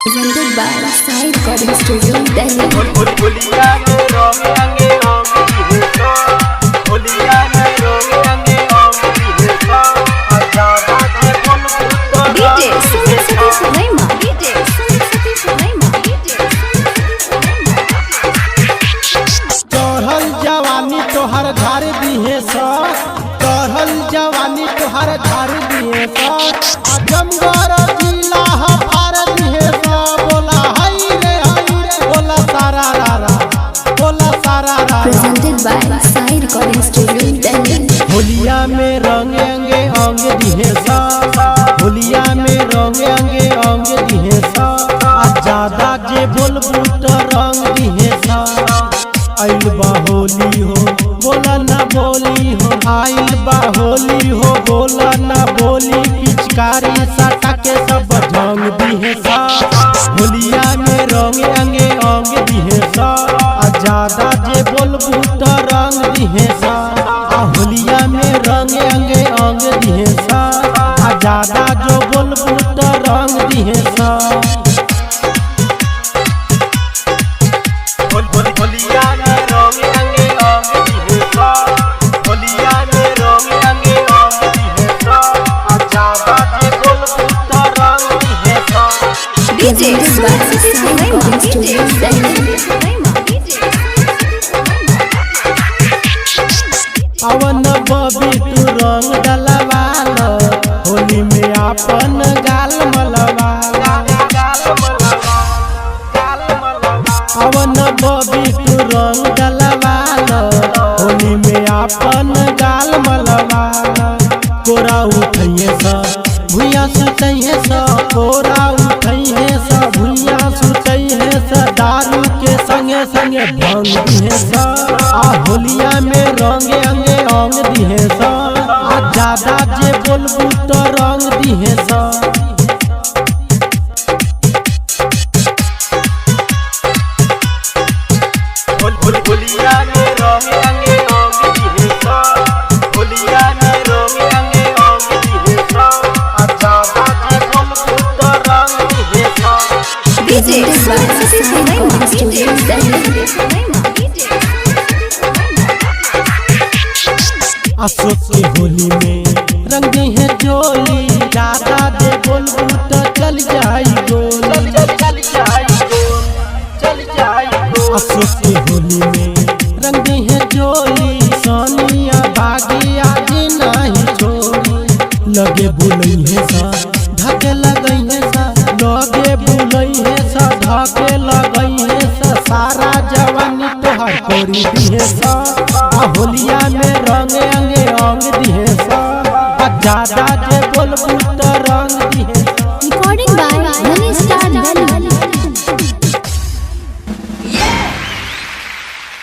Presented by Sai Recording Studio, Delhi. होलिया में रंग रंगे होली है तो होलिया में रंग रंगे होली है तो आजादा के बोल पुत्र DJ Sunil Satish Raima. DJ Sunil Satish Raima. DJ Sunil Satish Raima. चढ़ल जवानी तोहर घर दिहे चढ़ल जवानी तोहर घर दिहे आजमगढ़ जिला हफार दिहे बोला हई रे बोला सारा रारा बोला सारा रारा। Presented by Sai Recording Studio, Delhi. होलिया में रंग अंगे अंग दिहे होलिया में रंग अंगे अंग दिहे ज्यादा जे बोलबू तो रंग दिहे आइल बा होली हो बोला ना बोली हो आइल बा होली हो बोला ना बोली पिचकारी सटा के सब ढंग दिहे होलिया में रंग अंगे अंग दिहे ज्यादा जे बोलबू तो रंग दिहे होलिया में रंग अंगे अंग दिहे ज्यादा जो बोलबू तो रंग दिहे होलिया में रंग रंगे होली है तो होलिया में रंग रंगे होली है तो आजादा के बोल पुत्र रंग है तो DJ Sunil Satish Raima. DJ Sunil Raima. अवन बबी तू रंग डलवाल होली में अपन गाल मलवाल अवन बबी तू रंग डलवाल होली में अपन गाल मलवाल कोरा उठैये भुइया सुतैये कोरा उठैये भुइया सुतैये दारू के संगे संगे भंग दिहे आ होलिया में रंग अंगे अंग दिहे ज्यादा जे बोलबू तो रंग दिहे होलिया में रंग रंगे होली है तो होलिया में रंग रंगे होली है तो आजादा के बोल पुत्र रंग है तो DJ Sunil Satish Raima. DJ Sunil Satish Raima. Ashok की होली में रंग है जोली ज्यादा दे बोलबू तो चल जाई गोली अशोक की होली में रंग है जोली सोनिया भागिया जी नहीं छोड़ी लगे बुलई है धके लगई है लगे बुलई है धके लगई है सारा जवानी तोहर कोरी दिहे होलिया में रंग अंगे अंग दिहे ज्यादा जे बोलबू तो रंग दिहे। Recording by Manish